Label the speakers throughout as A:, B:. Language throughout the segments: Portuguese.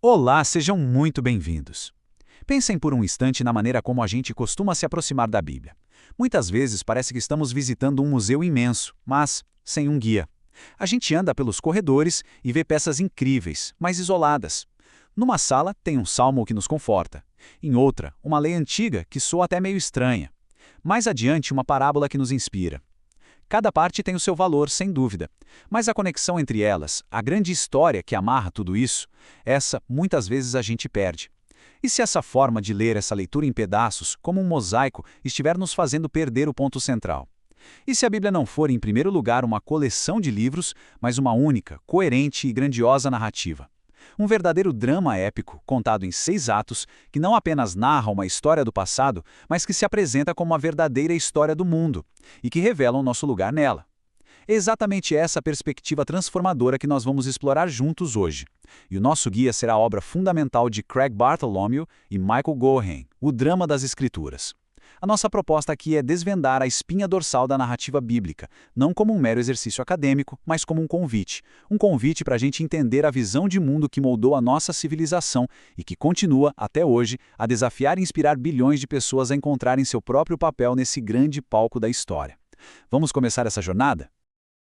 A: Olá, sejam muito bem-vindos. Pensem por um instante na maneira como a gente costuma se aproximar da Bíblia. Muitas vezes parece que estamos visitando um museu imenso, mas sem um guia. A gente anda pelos corredores e vê peças incríveis, mas isoladas. Numa sala tem um salmo que nos conforta. Em outra, uma lei antiga que soa até meio estranha. Mais adiante, uma parábola que nos inspira. Cada parte tem o seu valor, sem dúvida. Mas a conexão entre elas, a grande história que amarra tudo isso, essa muitas vezes a gente perde. E se essa forma de ler essa leitura em pedaços, como um mosaico, estiver nos fazendo perder o ponto central? E se a Bíblia não for, em primeiro lugar, uma coleção de livros, mas uma única, coerente e grandiosa narrativa? Um verdadeiro drama épico, contado em 6 atos, que não apenas narra uma história do passado, mas que se apresenta como uma verdadeira história do mundo, e que revela o nosso lugar nela. É exatamente essa perspectiva transformadora que nós vamos explorar juntos hoje. E o nosso guia será a obra fundamental de Craig Bartholomew e Michael Gohen, O Drama das Escrituras. A nossa proposta aqui é desvendar a espinha dorsal da narrativa bíblica, não como um mero exercício acadêmico, mas como um convite. Um convite para a gente entender a visão de mundo que moldou a nossa civilização e que continua, até hoje, a desafiar e inspirar bilhões de pessoas a encontrarem seu próprio papel nesse grande palco da história. Vamos começar essa jornada?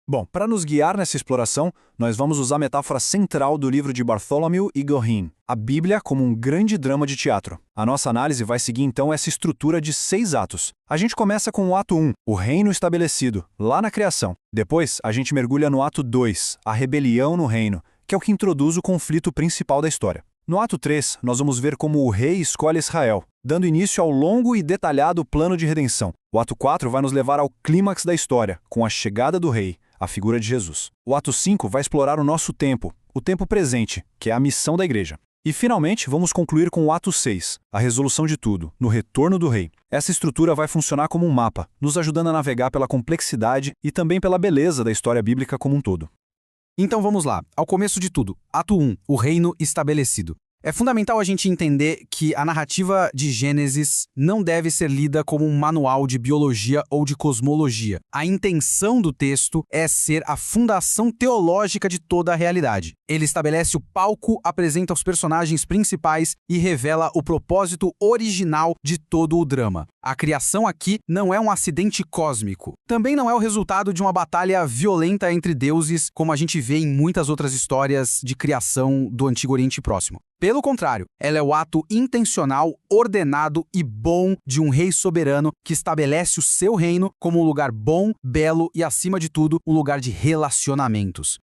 B: Bom, para nos guiar nessa exploração, nós vamos usar a metáfora central do livro de Bartholomew e Gohen, a Bíblia como um grande drama de teatro. A nossa análise vai seguir então essa estrutura de 6 atos. A gente começa com o ato 1, o reino estabelecido, lá na criação. Depois, a gente mergulha no ato 2, a rebelião no reino, que é o que introduz o conflito principal da história. No ato 3, nós vamos ver como o rei escolhe Israel, dando início ao longo e detalhado plano de redenção. O ato 4 vai nos levar ao clímax da história, com a chegada do rei, a figura de Jesus. O ato 5 vai explorar o nosso tempo, o tempo presente, que é a missão da igreja. E finalmente, vamos concluir com o ato 6, a resolução de tudo, no retorno do rei. Essa estrutura vai funcionar como um mapa, nos ajudando a navegar pela complexidade e também pela beleza da história bíblica como um todo.
C: Então vamos lá, ao começo de tudo, ato 1, o reino estabelecido. É fundamental a gente entender que a narrativa de Gênesis não deve ser lida como um manual de biologia ou de cosmologia. A intenção do texto é ser a fundação teológica de toda a realidade. Ele estabelece o palco, apresenta os personagens principais e revela o propósito original de todo o drama. A criação aqui não é um acidente cósmico. Também não é o resultado de uma batalha violenta entre deuses, como a gente vê em muitas outras histórias de criação do Antigo Oriente Próximo. Pelo contrário, ela é o ato intencional, ordenado e bom de um rei soberano que estabelece o seu reino como um lugar bom, belo e, acima de tudo, um lugar de relacionamentos.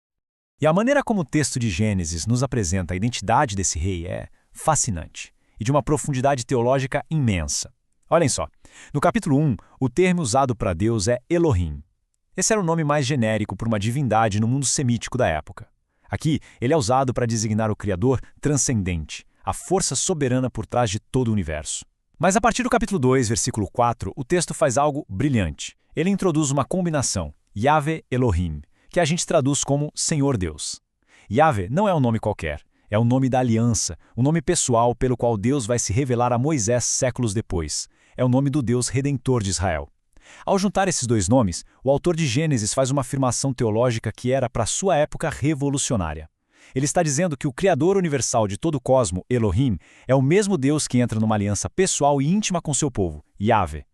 D: E a maneira como o texto de Gênesis nos apresenta a identidade desse rei é fascinante e de uma profundidade teológica imensa. Olhem só, no capítulo 1, o termo usado para Deus é Elohim. Esse era o nome mais genérico para uma divindade no mundo semítico da época. Aqui, ele é usado para designar o Criador transcendente, a força soberana por trás de todo o universo. Mas a partir do capítulo 2, versículo 4, o texto faz algo brilhante. Ele introduz uma combinação, Yahvé Elohim, que a gente traduz como Senhor Deus. Yahvé não é um nome qualquer, é o nome da aliança, o nome pessoal pelo qual Deus vai se revelar a Moisés séculos depois. É o nome do Deus Redentor de Israel. Ao juntar esses dois nomes, o autor de Gênesis faz uma afirmação teológica que era, para sua época, revolucionária. Ele está dizendo que o Criador universal de todo o cosmo, Elohim, é o mesmo Deus que entra numa aliança pessoal e íntima com seu povo, Yahvé.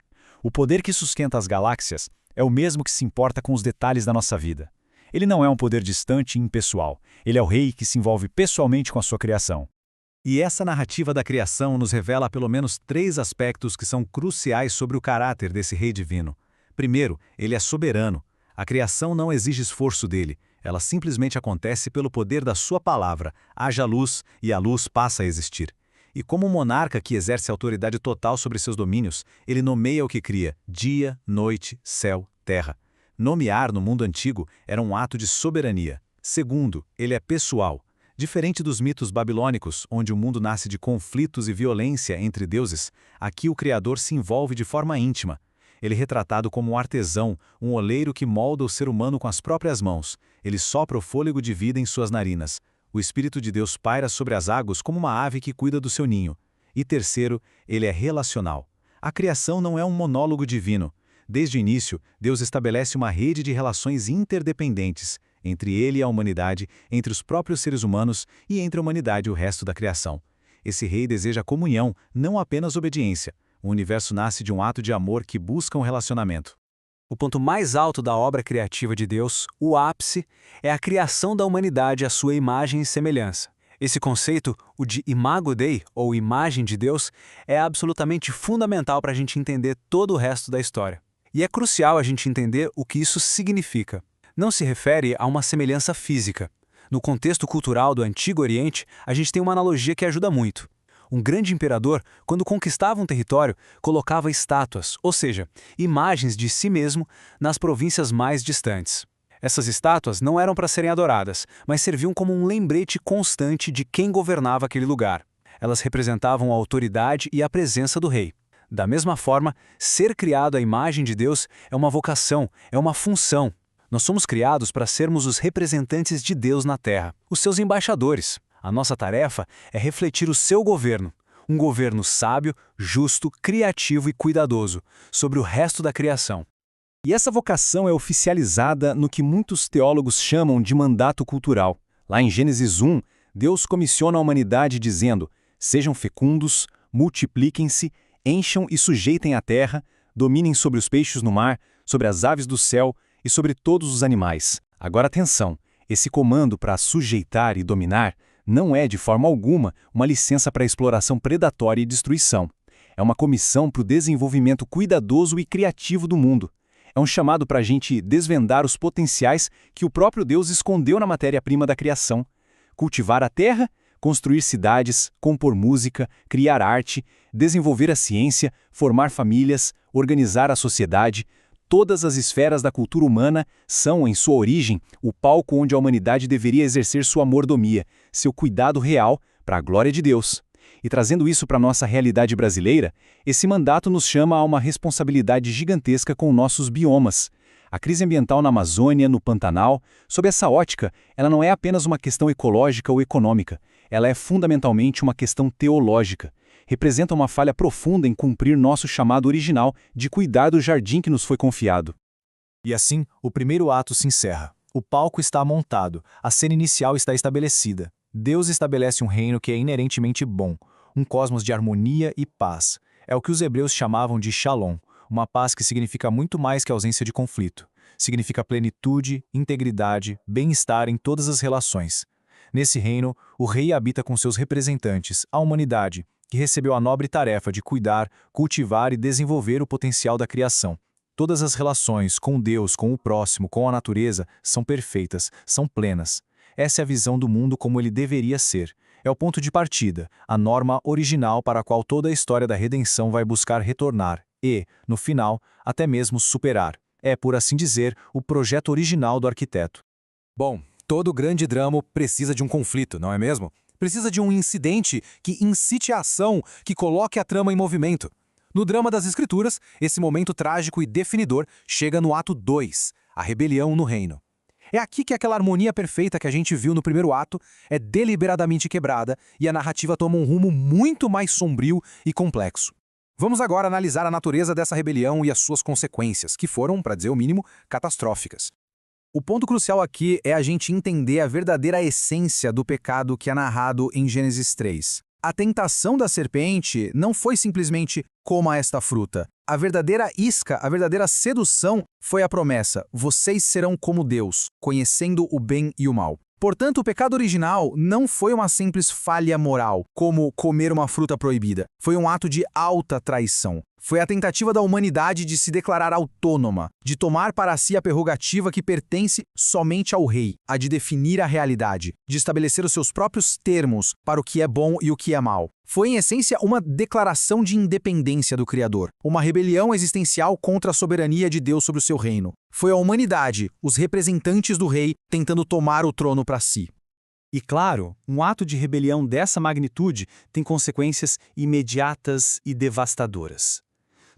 D: O poder que sustenta as galáxias é o mesmo que se importa com os detalhes da nossa vida. Ele não é um poder distante e impessoal. Ele é o rei que se envolve pessoalmente com a sua criação.
E: E essa narrativa da criação nos revela pelo menos 3 aspectos que são cruciais sobre o caráter desse rei divino. Primeiro, ele é soberano. A criação não exige esforço dele. Ela simplesmente acontece pelo poder da sua palavra. Haja luz e a luz passa a existir. E como um monarca que exerce autoridade total sobre seus domínios, ele nomeia o que cria: dia, noite, céu, terra. Nomear no mundo antigo era um ato de soberania. Segundo, ele é pessoal. Diferente dos mitos babilônicos, onde o mundo nasce de conflitos e violência entre deuses, aqui o Criador se envolve de forma íntima. Ele é retratado como um artesão, um oleiro que molda o ser humano com as próprias mãos. Ele sopra o fôlego de vida em suas narinas. O Espírito de Deus paira sobre as águas como uma ave que cuida do seu ninho. E terceiro, ele é relacional. A criação não é um monólogo divino. Desde o início, Deus estabelece uma rede de relações interdependentes. entre ele e a humanidade, entre os próprios seres humanos e entre a humanidade e o resto da criação. Esse rei deseja comunhão, não apenas obediência. O universo nasce de um ato de amor que busca um relacionamento.
B: O ponto mais alto da obra criativa de Deus, o ápice, é a criação da humanidade à sua imagem e semelhança. Esse conceito, o de imago Dei, ou imagem de Deus, é absolutamente fundamental para a gente entender todo o resto da história. E é crucial a gente entender o que isso significa. Não se refere a uma semelhança física. No contexto cultural do Antigo Oriente, a gente tem uma analogia que ajuda muito. Um grande imperador, quando conquistava um território, colocava estátuas, ou seja, imagens de si mesmo, nas províncias mais distantes. Essas estátuas não eram para serem adoradas, mas serviam como um lembrete constante de quem governava aquele lugar. Elas representavam a autoridade e a presença do rei. Da mesma forma, ser criado à imagem de Deus é uma vocação, é uma função. Nós somos criados para sermos os representantes de Deus na Terra, os seus embaixadores. A nossa tarefa é refletir o seu governo, um governo sábio, justo, criativo e cuidadoso, sobre o resto da criação.
E: E essa vocação é oficializada no que muitos teólogos chamam de mandato cultural. Lá em Gênesis 1, Deus comissiona a humanidade dizendo: sejam fecundos, multipliquem-se, encham e sujeitem a terra, dominem sobre os peixes no mar, sobre as aves do céu e sobre todos os animais. Agora atenção, esse comando para sujeitar e dominar não é, de forma alguma, uma licença para exploração predatória e destruição. É uma comissão para o desenvolvimento cuidadoso e criativo do mundo. É um chamado para a gente desvendar os potenciais que o próprio Deus escondeu na matéria-prima da criação. Cultivar a terra, construir cidades, compor música, criar arte, desenvolver a ciência, formar famílias, organizar a sociedade. Todas as esferas da cultura humana são, em sua origem, o palco onde a humanidade deveria exercer sua mordomia, seu cuidado real, para a glória de Deus. E trazendo isso para a nossa realidade brasileira, esse mandato nos chama a uma responsabilidade gigantesca com nossos biomas. A crise ambiental na Amazônia, no Pantanal, sob essa ótica, ela não é apenas uma questão ecológica ou econômica, ela é fundamentalmente uma questão teológica. Representa uma falha profunda em cumprir nosso chamado original de cuidar do jardim que nos foi confiado.
B: E assim, o primeiro ato se encerra. O palco está montado, a cena inicial está estabelecida. Deus estabelece um reino que é inerentemente bom, um cosmos de harmonia e paz. É o que os hebreus chamavam de Shalom, uma paz que significa muito mais que a ausência de conflito. Significa plenitude, integridade, bem-estar em todas as relações. Nesse reino, o rei habita com seus representantes, a humanidade, que recebeu a nobre tarefa de cuidar, cultivar e desenvolver o potencial da criação. Todas as relações com Deus, com o próximo, com a natureza, são perfeitas, são plenas. Essa é a visão do mundo como ele deveria ser. É o ponto de partida, a norma original para a qual toda a história da redenção vai buscar retornar e, no final, até mesmo superar. É, por assim dizer, o projeto original do arquiteto.
C: Bom, todo grande drama precisa de um conflito, não é mesmo? Precisa de um incidente que incite a ação, que coloque a trama em movimento. No drama das Escrituras, esse momento trágico e definidor chega no ato 2, a rebelião no reino. É aqui que aquela harmonia perfeita que a gente viu no primeiro ato é deliberadamente quebrada e a narrativa toma um rumo muito mais sombrio e complexo. Vamos agora analisar a natureza dessa rebelião e as suas consequências, que foram, para dizer o mínimo, catastróficas. O ponto crucial aqui é a gente entender a verdadeira essência do pecado que é narrado em Gênesis 3. A tentação da serpente não foi simplesmente coma esta fruta. A verdadeira isca, a verdadeira sedução foi a promessa: vocês serão como Deus, conhecendo o bem e o mal. Portanto, o pecado original não foi uma simples falha moral, como comer uma fruta proibida. Foi um ato de alta traição. Foi a tentativa da humanidade de se declarar autônoma, de tomar para si a prerrogativa que pertence somente ao rei, a de definir a realidade, de estabelecer os seus próprios termos para o que é bom e o que é mal. Foi, em essência, uma declaração de independência do Criador, uma rebelião existencial contra a soberania de Deus sobre o seu reino. Foi a humanidade, os representantes do rei, tentando tomar o trono para si.
E: E claro, um ato de rebelião dessa magnitude tem consequências imediatas e devastadoras.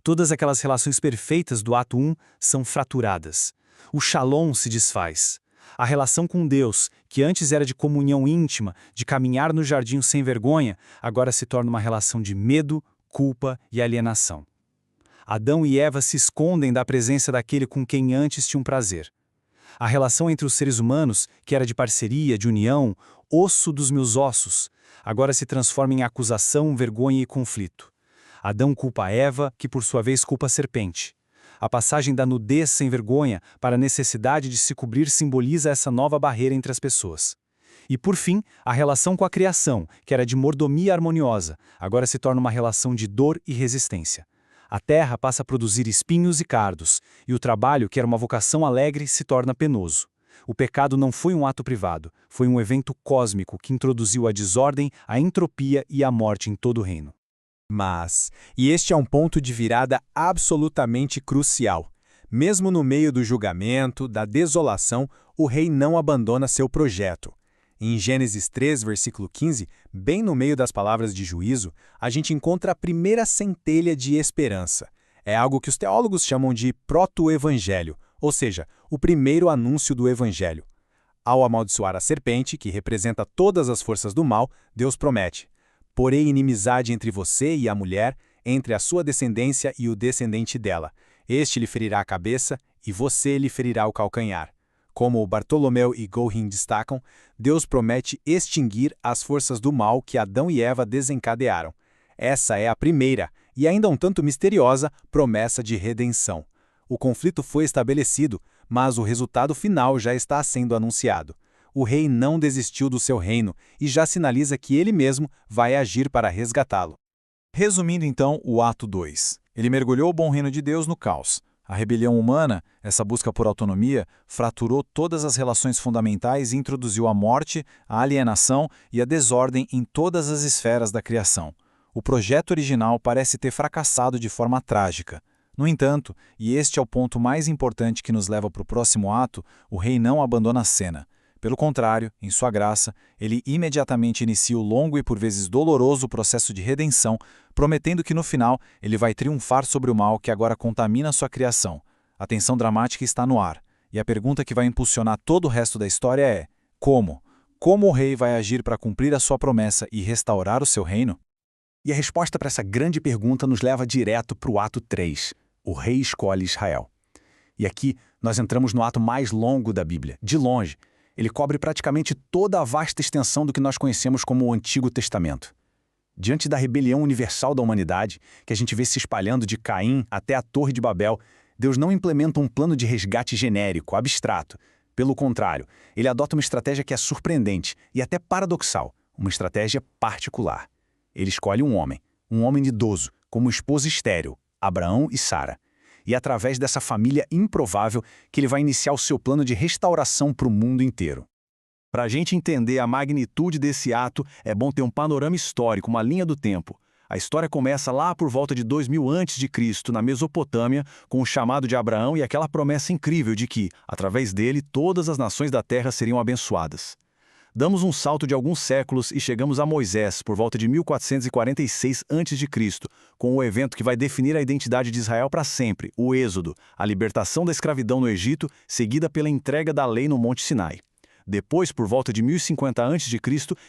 E: Todas aquelas relações perfeitas do ato 1 são fraturadas. O shalom se desfaz. A relação com Deus, que antes era de comunhão íntima, de caminhar no jardim sem vergonha, agora se torna uma relação de medo, culpa e alienação. Adão e Eva se escondem da presença daquele com quem antes tinham prazer.
B: A relação entre os seres humanos, que era de parceria, de união, osso dos meus ossos, agora se transforma em acusação, vergonha e conflito. Adão culpa Eva, que por sua vez culpa a serpente. A passagem da nudez sem vergonha para a necessidade de se cobrir simboliza essa nova barreira entre as pessoas. E por fim, a relação com a criação, que era de mordomia harmoniosa, agora se torna uma relação de dor e resistência. A terra passa a produzir espinhos e cardos, e o trabalho, que era uma vocação alegre, se torna penoso. O pecado não foi um ato privado, foi um evento cósmico que introduziu a desordem, a entropia e a morte em todo o reino.
E: Mas, e este é um ponto de virada absolutamente crucial. Mesmo no meio do julgamento, da desolação, o rei não abandona seu projeto. Em Gênesis 3, versículo 15, bem no meio das palavras de juízo, a gente encontra a primeira centelha de esperança. É algo que os teólogos chamam de proto-evangelho, ou seja, o primeiro anúncio do evangelho. Ao amaldiçoar a serpente, que representa todas as forças do mal, Deus promete: porém inimizade entre você e a mulher, entre a sua descendência e o descendente dela. Este lhe ferirá a cabeça e você lhe ferirá o calcanhar. Como Bartolomeu e Gorin destacam, Deus promete extinguir as forças do mal que Adão e Eva desencadearam. Essa é a primeira, e ainda um tanto misteriosa, promessa de redenção. O conflito foi estabelecido, mas o resultado final já está sendo anunciado. O rei não desistiu do seu reino e já sinaliza que ele mesmo vai agir para resgatá-lo. Resumindo então o ato 2. Ele mergulhou o bom reino de Deus no caos. A rebelião humana, essa busca por autonomia, fraturou todas as relações fundamentais e introduziu a morte, a alienação e a desordem em todas as esferas da criação. O projeto original parece ter fracassado de forma trágica. No entanto, e este é o ponto mais importante que nos leva para o próximo ato, o rei não abandona a cena. Pelo contrário, em sua graça, ele imediatamente inicia o longo e por vezes doloroso processo de redenção, prometendo que no final ele vai triunfar sobre o mal que agora contamina sua criação. A tensão dramática está no ar, e a pergunta que vai impulsionar todo o resto da história é: como? Como o rei vai agir para cumprir a sua promessa e restaurar o seu reino? E a resposta para essa grande pergunta nos leva direto para o ato 3. O rei escolhe Israel. E aqui nós entramos no ato mais longo da Bíblia, de longe. Ele cobre praticamente toda a vasta extensão do que nós conhecemos como o Antigo Testamento. Diante da rebelião universal da humanidade, que a gente vê se espalhando de Caim até a Torre de Babel, Deus não implementa um plano de resgate genérico, abstrato. Pelo contrário, ele adota uma estratégia que é surpreendente e até paradoxal, uma estratégia particular. Ele escolhe um homem idoso, como esposa estéril, Abraão e Sara. E é através dessa família improvável que ele vai iniciar o seu plano de restauração para o mundo inteiro. Para a gente entender a magnitude desse ato, é bom ter um panorama histórico, uma linha do tempo. A história começa lá por volta de 2000 a.C., na Mesopotâmia, com o chamado de Abraão e aquela promessa incrível de que, através dele, todas as nações da terra seriam abençoadas. Damos um salto de alguns séculos e chegamos a Moisés, por volta de 1446 a.C., com o evento que vai definir a identidade de Israel para sempre, o Êxodo, a libertação da escravidão no Egito, seguida pela entrega da lei no Monte Sinai. Depois, por volta de 1050 a.C.,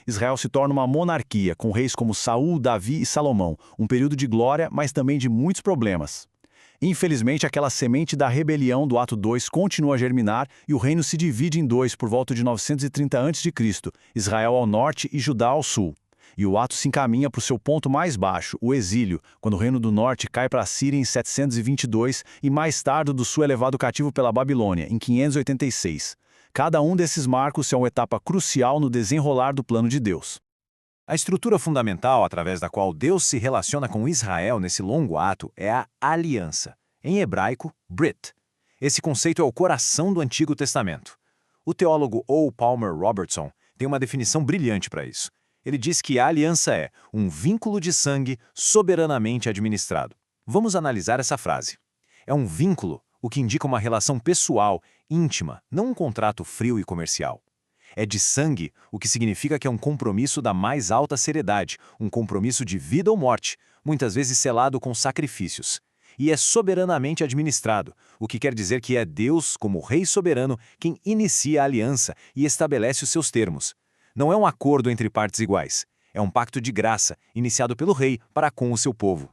E: Israel se torna uma monarquia, com reis como Saul, Davi e Salomão, um período de glória, mas também de muitos problemas. Infelizmente, aquela semente da rebelião do ato 2 continua a germinar e o reino se divide em dois por volta de 930 a.C., Israel ao norte e Judá ao sul. E o ato se encaminha para o seu ponto mais baixo, o exílio, quando o reino do norte cai para a Síria em 722 e mais tarde o do sul é levado cativo pela Babilônia, em 586. Cada um desses marcos é uma etapa crucial no desenrolar do plano de Deus. A estrutura fundamental através da qual Deus se relaciona com Israel nesse longo ato é a aliança, em hebraico, Brit. Esse conceito é o coração do Antigo Testamento. O teólogo O. Palmer Robertson tem uma definição brilhante para isso. Ele diz que a aliança é um vínculo de sangue soberanamente administrado. Vamos analisar essa frase. É um vínculo, o que indica uma relação pessoal, íntima, não um contrato frio e comercial. É de sangue, o que significa que é um compromisso da mais alta seriedade, um compromisso de vida ou morte, muitas vezes selado com sacrifícios. E é soberanamente administrado, o que quer dizer que é Deus, como Rei soberano, quem inicia a aliança e estabelece os seus termos. Não é um acordo entre partes iguais, é um pacto de graça, iniciado pelo rei para com o seu povo.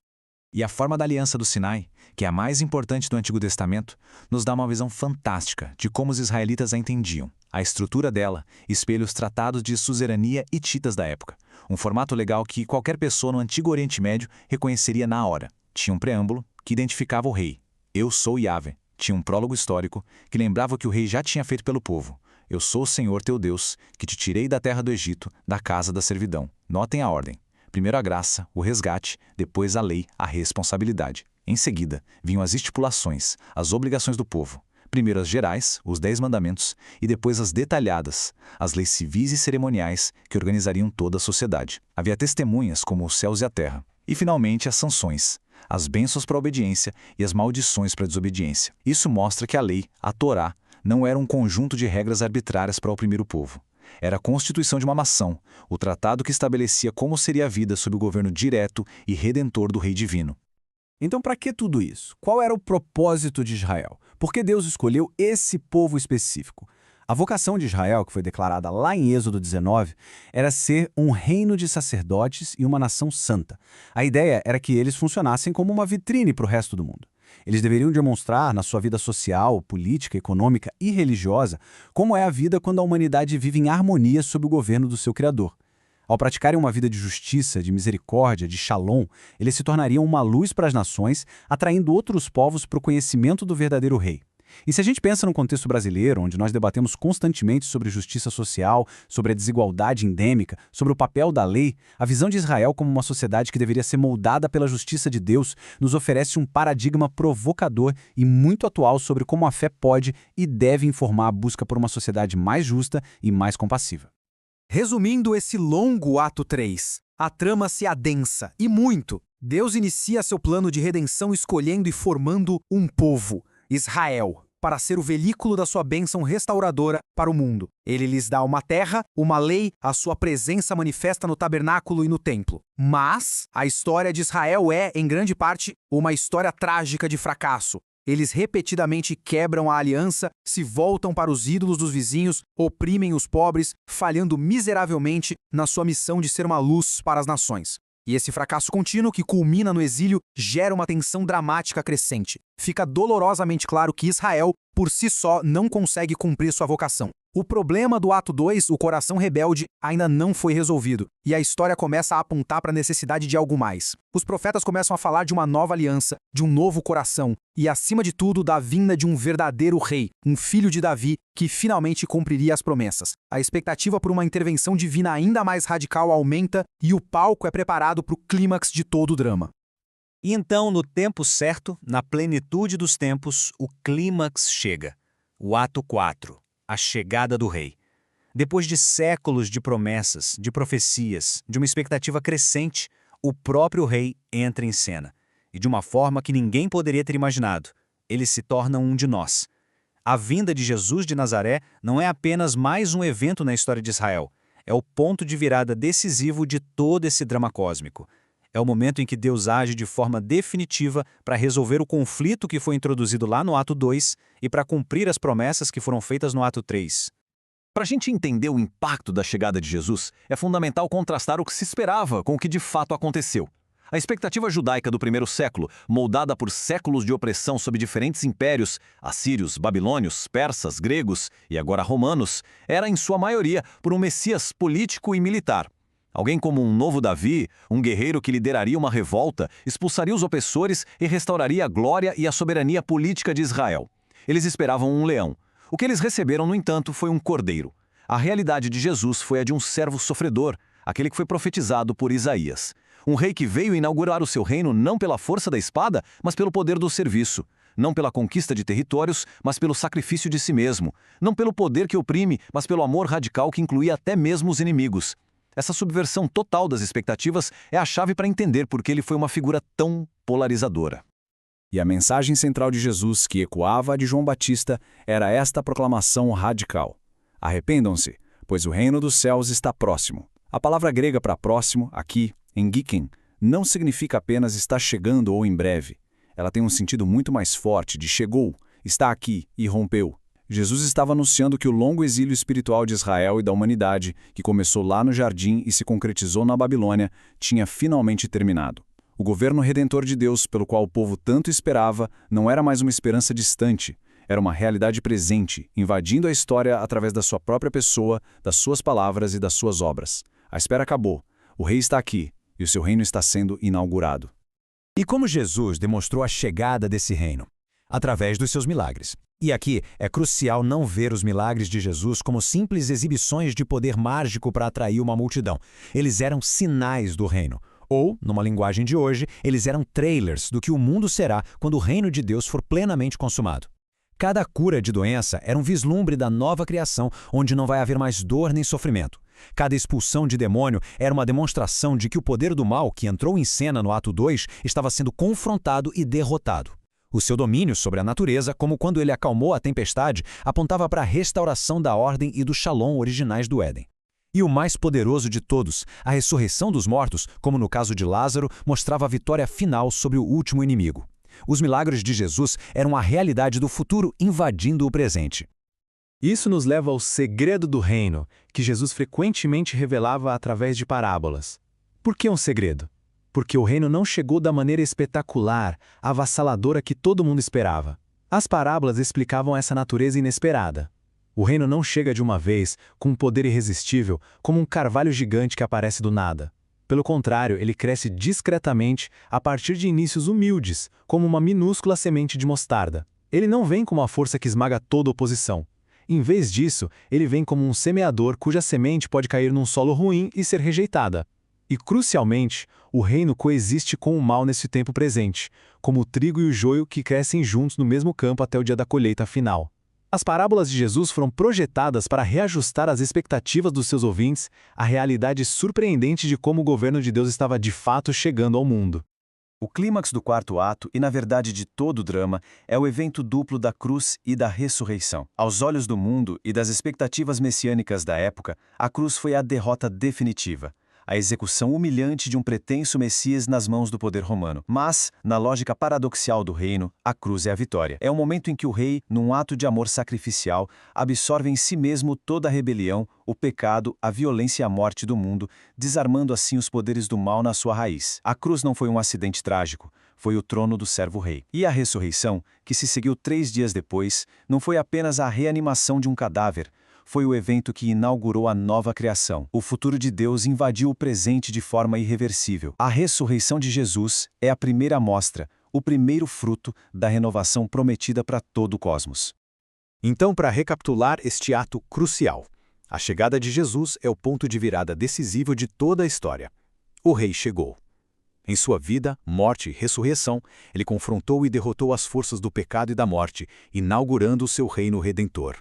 A: E a forma da aliança do Sinai, que é a mais importante do Antigo Testamento, nos dá uma visão fantástica de como os israelitas a entendiam. A estrutura dela espelha os tratados de suzerania hititas da época, um formato legal que qualquer pessoa no Antigo Oriente Médio reconheceria na hora. Tinha um preâmbulo que identificava o rei. Eu sou Yahvé. Tinha um prólogo histórico que lembrava o que o rei já tinha feito pelo povo. Eu sou o Senhor teu Deus, que te tirei da terra do Egito, da casa da servidão. Notem a ordem. Primeiro a graça, o resgate, depois a lei, a responsabilidade. Em seguida, vinham as estipulações, as obrigações do povo. Primeiro as gerais, os 10 mandamentos, e depois as detalhadas, as leis civis e cerimoniais que organizariam toda a sociedade. Havia testemunhas como os céus e a terra. E finalmente as sanções, as bênçãos para a obediência e as maldições para a desobediência. Isso mostra que a lei, a Torá, não era um conjunto de regras arbitrárias para oprimir o povo. Era a constituição de uma nação, o tratado que estabelecia como seria a vida sob o governo direto e redentor do Rei Divino.
B: Então, para que tudo isso? Qual era o propósito de Israel? Por que Deus escolheu esse povo específico? A vocação de Israel, que foi declarada lá em Êxodo 19, era ser um reino de sacerdotes e uma nação santa. A ideia era que eles funcionassem como uma vitrine para o resto do mundo. Eles deveriam demonstrar na sua vida social, política, econômica e religiosa como é a vida quando a humanidade vive em harmonia sob o governo do seu Criador. Ao praticarem uma vida de justiça, de misericórdia, de shalom, eles se tornariam uma luz para as nações, atraindo outros povos para o conhecimento do verdadeiro rei. E se a gente pensa no contexto brasileiro, onde nós debatemos constantemente sobre justiça social, sobre a desigualdade endêmica, sobre o papel da lei, a visão de Israel como uma sociedade que deveria ser moldada pela justiça de Deus nos oferece um paradigma provocador e muito atual sobre como a fé pode e deve informar a busca por uma sociedade mais justa e mais compassiva.
C: Resumindo esse longo ato 3, a trama se adensa, e muito. Deus inicia seu plano de redenção escolhendo e formando um povo, Israel, para ser o veículo da sua bênção restauradora para o mundo. Ele lhes dá uma terra, uma lei, a sua presença manifesta no tabernáculo e no templo. Mas a história de Israel é, em grande parte, uma história trágica de fracasso. Eles repetidamente quebram a aliança, se voltam para os ídolos dos vizinhos, oprimem os pobres, falhando miseravelmente na sua missão de ser uma luz para as nações. E esse fracasso contínuo, que culmina no exílio, gera uma tensão dramática crescente. Fica dolorosamente claro que Israel, por si só, não consegue cumprir sua vocação. O problema do ato 2, o coração rebelde, ainda não foi resolvido, e a história começa a apontar para a necessidade de algo mais. Os profetas começam a falar de uma nova aliança, de um novo coração, e acima de tudo da vinda de um verdadeiro rei, um filho de Davi, que finalmente cumpriria as promessas. A expectativa por uma intervenção divina ainda mais radical aumenta, e o palco é preparado para o clímax de todo o drama.
D: E então, no tempo certo, na plenitude dos tempos, o clímax chega. O ato 4. A chegada do rei. Depois de séculos de promessas, de profecias, de uma expectativa crescente, o próprio rei entra em cena. E de uma forma que ninguém poderia ter imaginado. Ele se torna um de nós. A vinda de Jesus de Nazaré não é apenas mais um evento na história de Israel. É o ponto de virada decisivo de todo esse drama cósmico. É o momento em que Deus age de forma definitiva para resolver o conflito que foi introduzido lá no ato 2 e para cumprir as promessas que foram feitas no ato 3.
E: Para a gente entender o impacto da chegada de Jesus, é fundamental contrastar o que se esperava com o que de fato aconteceu. A expectativa judaica do primeiro século, moldada por séculos de opressão sob diferentes impérios, assírios, babilônios, persas, gregos e agora romanos, era em sua maioria por um Messias político e militar. Alguém como um novo Davi, um guerreiro que lideraria uma revolta, expulsaria os opressores e restauraria a glória e a soberania política de Israel. Eles esperavam um leão. O que eles receberam, no entanto, foi um cordeiro. A realidade de Jesus foi a de um servo sofredor, aquele que foi profetizado por Isaías. Um rei que veio inaugurar o seu reino não pela força da espada, mas pelo poder do serviço. Não pela conquista de territórios, mas pelo sacrifício de si mesmo. Não pelo poder que oprime, mas pelo amor radical que incluía até mesmo os inimigos. Essa subversão total das expectativas é a chave para entender por que ele foi uma figura tão polarizadora. E a mensagem central de Jesus, que ecoava a de João Batista, era esta proclamação radical: arrependam-se, pois o reino dos céus está próximo. A palavra grega para próximo, aqui, em Giken, não significa apenas está chegando ou em breve. Ela tem um sentido muito mais forte de chegou, está aqui e rompeu. Jesus estava anunciando que o longo exílio espiritual de Israel e da humanidade, que começou lá no jardim e se concretizou na Babilônia, tinha finalmente terminado. O
B: O governo redentor de Deus, pelo qual o povo tanto esperava, não era mais uma esperança distante. Era uma realidade presente, invadindo a história através da sua própria pessoa, das suas palavras e das suas obras. A espera acabou. O rei está aqui, e o seu reino está sendo inaugurado.
D: E como Jesus demonstrou a chegada desse reino? Através dos seus milagres. E aqui é crucial não ver os milagres de Jesus como simples exibições de poder mágico para atrair uma multidão. Eles eram sinais do reino. Ou, numa linguagem de hoje, eles eram trailers do que o mundo será quando o reino de Deus for plenamente consumado. Cada cura de doença era um vislumbre da nova criação, onde não vai haver mais dor nem sofrimento. Cada expulsão de demônio era uma demonstração de que o poder do mal, que entrou em cena no ato 2, estava sendo confrontado e derrotado. O seu domínio sobre a natureza, como quando ele acalmou a tempestade, apontava para a restauração da ordem e do shalom originais do Éden. E o mais poderoso de todos, a ressurreição dos mortos, como no caso de Lázaro, mostrava a vitória final sobre o último inimigo. Os milagres de Jesus eram a realidade do futuro invadindo o presente.
E: Isso nos leva ao segredo do reino, que Jesus frequentemente revelava através de parábolas. Por que um segredo? Porque o reino não chegou da maneira espetacular, avassaladora que todo mundo esperava. As parábolas explicavam essa natureza inesperada. O reino não chega de uma vez, com um poder irresistível, como um carvalho gigante que aparece do nada. Pelo contrário, ele cresce discretamente a partir de inícios humildes, como uma minúscula semente de mostarda. Ele não vem com uma força que esmaga toda oposição. Em vez disso, ele vem como um semeador cuja semente pode cair num solo ruim e ser rejeitada. E, crucialmente, o reino coexiste com o mal nesse tempo presente, como o trigo e o joio que crescem juntos no mesmo campo até o dia da colheita final. As parábolas de Jesus foram projetadas para reajustar as expectativas dos seus ouvintes à realidade surpreendente de como o governo de Deus estava de fato chegando ao mundo.
F: O clímax do quarto ato, e na verdade de todo o drama, é o evento duplo da cruz e da ressurreição. Aos olhos do mundo e das expectativas messiânicas da época, a cruz foi a derrota definitiva. A execução humilhante de um pretenso Messias nas mãos do poder romano. Mas, na lógica paradoxal do reino, a cruz é a vitória. É o momento em que o rei, num ato de amor sacrificial, absorve em si mesmo toda a rebelião, o pecado, a violência e a morte do mundo, desarmando assim os poderes do mal na sua raiz. A cruz não foi um acidente trágico, foi o trono do servo-rei. E a ressurreição, que se seguiu 3 dias depois, não foi apenas a reanimação de um cadáver, foi o evento que inaugurou a nova criação. O futuro de Deus invadiu o presente de forma irreversível. A ressurreição de Jesus é a primeira amostra, o primeiro fruto da renovação prometida para todo o cosmos.
E: Então, para recapitular este ato crucial, a chegada de Jesus é o ponto de virada decisivo de toda a história. O rei chegou. Em sua vida, morte e ressurreição, ele confrontou e derrotou as forças do pecado e da morte, inaugurando o seu reino redentor.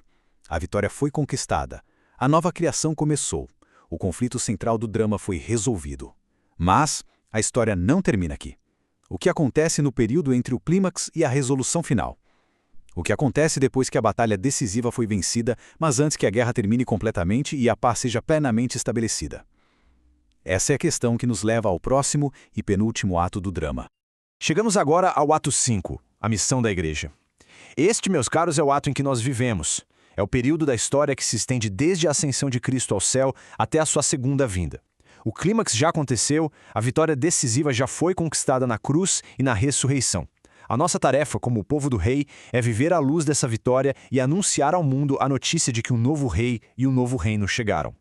E: A vitória foi conquistada. A nova criação começou. O conflito central do drama foi resolvido. Mas a história não termina aqui. O que acontece no período entre o clímax e a resolução final? O que acontece depois que a batalha decisiva foi vencida, mas antes que a guerra termine completamente e a paz seja plenamente estabelecida? Essa é a questão que nos leva ao próximo e penúltimo ato do drama.
G: Chegamos agora ao ato 5, a missão da igreja. Este, meus caros, é o ato em que nós vivemos. É o período da história que se estende desde a ascensão de Cristo ao céu até a sua segunda vinda. O clímax já aconteceu, a vitória decisiva já foi conquistada na cruz e na ressurreição. A nossa tarefa, como o povo do rei, é viver à luz dessa vitória e anunciar ao mundo a notícia de que um novo rei e um novo reino chegaram.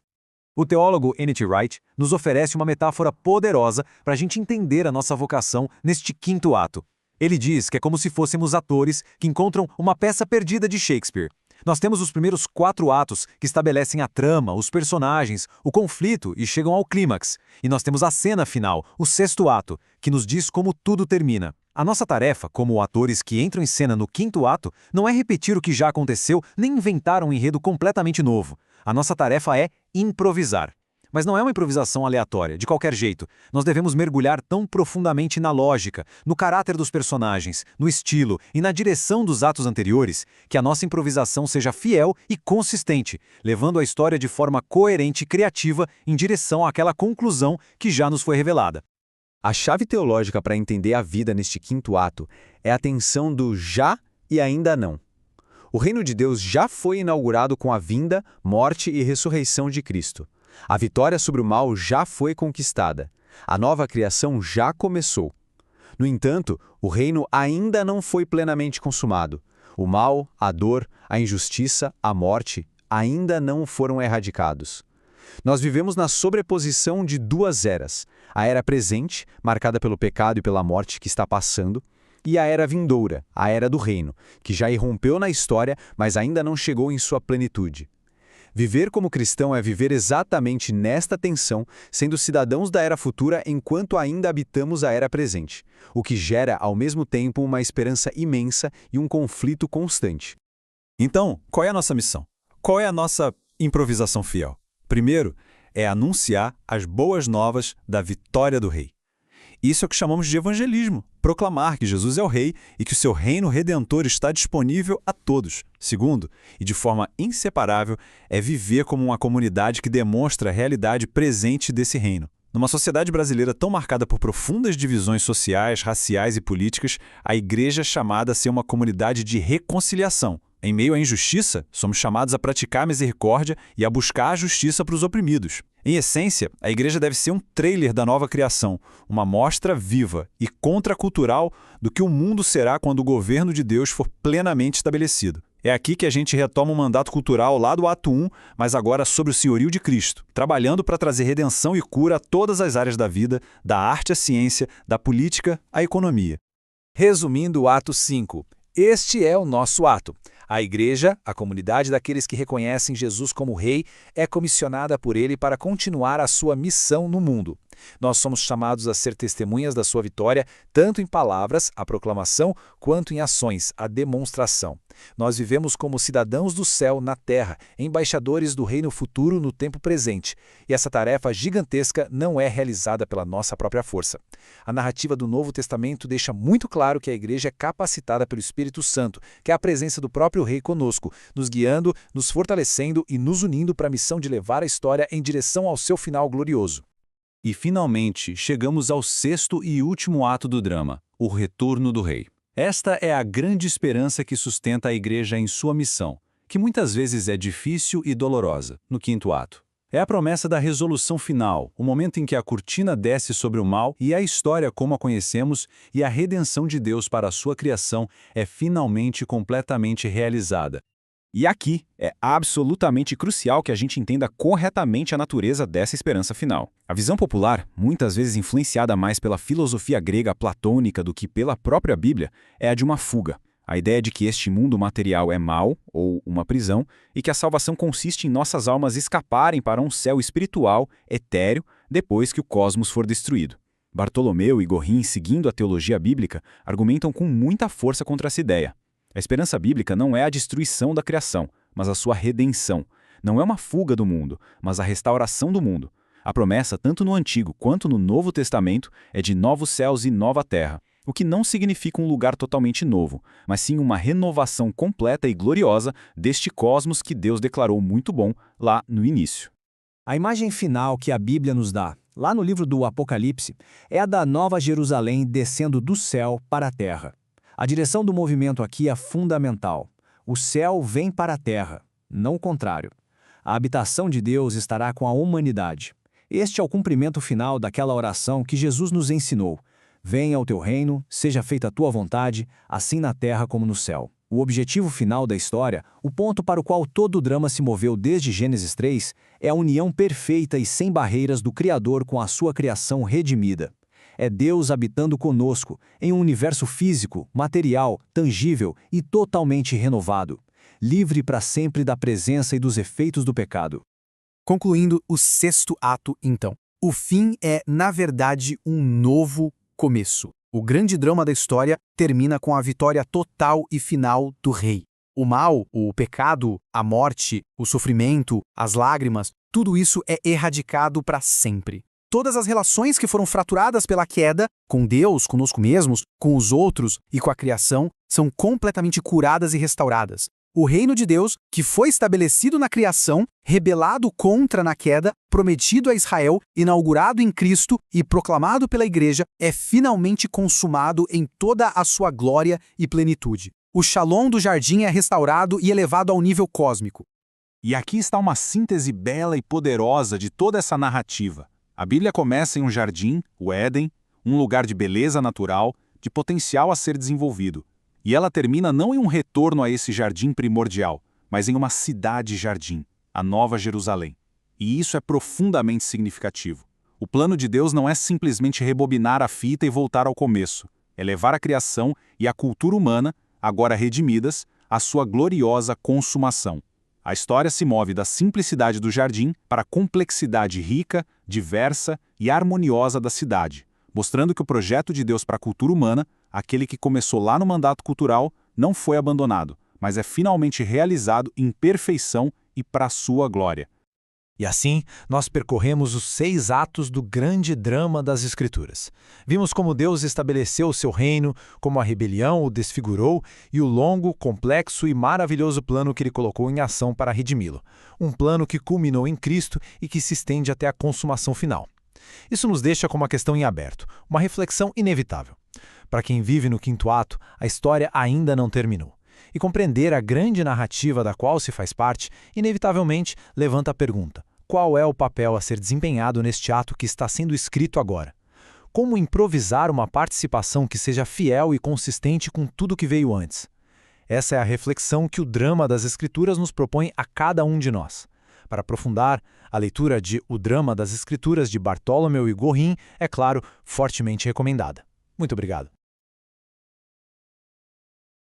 E: O teólogo N.T. Wright nos oferece uma metáfora poderosa para a gente entender a nossa vocação neste quinto ato. Ele diz que é como se fôssemos atores que encontram uma peça perdida de Shakespeare. Nós temos os primeiros 4 atos que estabelecem a trama, os personagens, o conflito e chegam ao clímax. E nós temos a cena final, o 6º ato, que nos diz como tudo termina. A nossa tarefa, como atores que entram em cena no 5º ato, não é repetir o que já aconteceu nem inventar um enredo completamente novo. A nossa tarefa é improvisar. Mas não é uma improvisação aleatória, de qualquer jeito. Nós devemos mergulhar tão profundamente na lógica, no caráter dos personagens, no estilo e na direção dos atos anteriores, que a nossa improvisação seja fiel e consistente, levando a história de forma coerente e criativa em direção àquela conclusão que já nos foi revelada.
B: A chave teológica para entender a vida neste quinto ato é a tensão do já e ainda não. O reino de Deus já foi inaugurado com a vinda, morte e ressurreição de Cristo. A vitória sobre o mal já foi conquistada. A nova criação já começou. No entanto, o reino ainda não foi plenamente consumado. O mal, a dor, a injustiça, a morte ainda não foram erradicados. Nós vivemos na sobreposição de duas eras: a era presente, marcada pelo pecado e pela morte que está passando, e a era vindoura, a era do reino, que já irrompeu na história, mas ainda não chegou em sua plenitude. Viver como cristão é viver exatamente nesta tensão, sendo cidadãos da era futura enquanto ainda habitamos a era presente, o que gera ao mesmo tempo uma esperança imensa e um conflito constante.
E: Então, qual é a nossa missão? Qual é a nossa improvisação fiel? Primeiro, é anunciar as boas novas da vitória do Rei. Isso é o que chamamos de evangelismo, proclamar que Jesus é o Rei e que o seu reino redentor está disponível a todos. Segundo, e de forma inseparável, é viver como uma comunidade que demonstra a realidade presente desse reino. Numa sociedade brasileira tão marcada por profundas divisões sociais, raciais e políticas, a igreja é chamada a ser uma comunidade de reconciliação. Em meio à injustiça, somos chamados a praticar a misericórdia e a buscar a justiça para os oprimidos. Em essência, a igreja deve ser um trailer da nova criação, uma mostra viva e contracultural do que o mundo será quando o governo de Deus for plenamente estabelecido. É aqui que a gente retoma um mandato cultural lá do Ato 1, mas agora sobre o senhorio de Cristo, trabalhando para trazer redenção e cura a todas as áreas da vida, da arte à ciência, da política à economia.
A: Resumindo o Ato 5, este é o nosso ato. A igreja, a comunidade daqueles que reconhecem Jesus como Rei, é comissionada por ele para continuar a sua missão no mundo. Nós somos chamados a ser testemunhas da sua vitória, tanto em palavras, a proclamação, quanto em ações, a demonstração. Nós vivemos como cidadãos do céu na terra, embaixadores do reino futuro no tempo presente. E essa tarefa gigantesca não é realizada pela nossa própria força. A narrativa do Novo Testamento deixa muito claro que a igreja é capacitada pelo Espírito Santo, que é a presença do próprio Rei conosco, nos guiando, nos fortalecendo e nos unindo para a missão de levar a história em direção ao seu final glorioso.
E: E, finalmente, chegamos ao sexto e último ato do drama, o retorno do Rei. Esta é a grande esperança que sustenta a igreja em sua missão, que muitas vezes é difícil e dolorosa, no quinto ato. É a promessa da resolução final, o momento em que a cortina desce sobre o mal e a história como a conhecemos e a redenção de Deus para a sua criação é finalmente completamente realizada. E aqui é absolutamente crucial que a gente entenda corretamente a natureza dessa esperança final. A visão popular, muitas vezes influenciada mais pela filosofia grega platônica do que pela própria Bíblia, é a de uma fuga. A ideia de que este mundo material é mau, ou uma prisão, e que a salvação consiste em nossas almas escaparem para um céu espiritual, etéreo, depois que o cosmos for destruído. Bartolomeu e Gorin, seguindo a teologia bíblica, argumentam com muita força contra essa ideia. A esperança bíblica não é a destruição da criação, mas a sua redenção. Não é uma fuga do mundo, mas a restauração do mundo. A promessa, tanto no Antigo quanto no Novo Testamento, é de novos céus e nova terra, o que não significa um lugar totalmente novo, mas sim uma renovação completa e gloriosa deste cosmos que Deus declarou muito bom lá no início.
B: A imagem final que a Bíblia nos dá, lá no livro do Apocalipse, é a da Nova Jerusalém descendo do céu para a terra. A direção do movimento aqui é fundamental. O céu vem para a terra, não o contrário. A habitação de Deus estará com a humanidade. Este é o cumprimento final daquela oração que Jesus nos ensinou. Venha o teu reino, seja feita a tua vontade, assim na terra como no céu. O objetivo final da história, o ponto para o qual todo o drama se moveu desde Gênesis 3, é a união perfeita e sem barreiras do Criador com a sua criação redimida. É Deus habitando conosco, em um universo físico, material, tangível e totalmente renovado, livre para sempre da presença e dos efeitos do pecado.
C: Concluindo o sexto ato, então. O fim é, na verdade, um novo começo. O grande drama da história termina com a vitória total e final do Rei. O mal, o pecado, a morte, o sofrimento, as lágrimas, tudo isso é erradicado para sempre. Todas as relações que foram fraturadas pela queda, com Deus, conosco mesmos, com os outros e com a criação, são completamente curadas e restauradas. O reino de Deus, que foi estabelecido na criação, rebelado contra na queda, prometido a Israel, inaugurado em Cristo e proclamado pela Igreja, é finalmente consumado em toda a sua glória e plenitude. O Shalom do jardim é restaurado e elevado ao nível cósmico.
E: E aqui está uma síntese bela e poderosa de toda essa narrativa. A Bíblia começa em um jardim, o Éden,
B: um lugar de beleza natural, de potencial a ser desenvolvido. E ela termina não em um retorno a esse jardim primordial, mas em uma cidade-jardim, a Nova Jerusalém. E isso é profundamente significativo. O plano de Deus não é simplesmente rebobinar a fita e voltar ao começo. É levar a criação e a cultura humana, agora redimidas, à sua gloriosa consumação. A história se move da simplicidade do jardim para a complexidade rica, diversa e harmoniosa da cidade, mostrando que o projeto de Deus para a cultura humana, aquele que começou lá no mandato cultural, não foi abandonado, mas é finalmente realizado em perfeição e para a sua glória.
D: E assim, nós percorremos os 6 atos do grande drama das Escrituras. Vimos como Deus estabeleceu o seu reino, como a rebelião o desfigurou e o longo, complexo e maravilhoso plano que ele colocou em ação para redimi-lo. Um plano que culminou em Cristo e que se estende até a consumação final. Isso nos deixa com uma questão em aberto, uma reflexão inevitável. Para quem vive no 5º ato, a história ainda não terminou. E compreender a grande narrativa da qual se faz parte, inevitavelmente levanta a pergunta: qual é o papel a ser desempenhado neste ato que está sendo escrito agora? Como improvisar uma participação que seja fiel e consistente com tudo que veio antes? Essa é a reflexão que o drama das Escrituras nos propõe a cada um de nós. Para aprofundar, a leitura de O Drama das Escrituras de Bartholomew e Gorin é, claro, fortemente recomendada. Muito obrigado.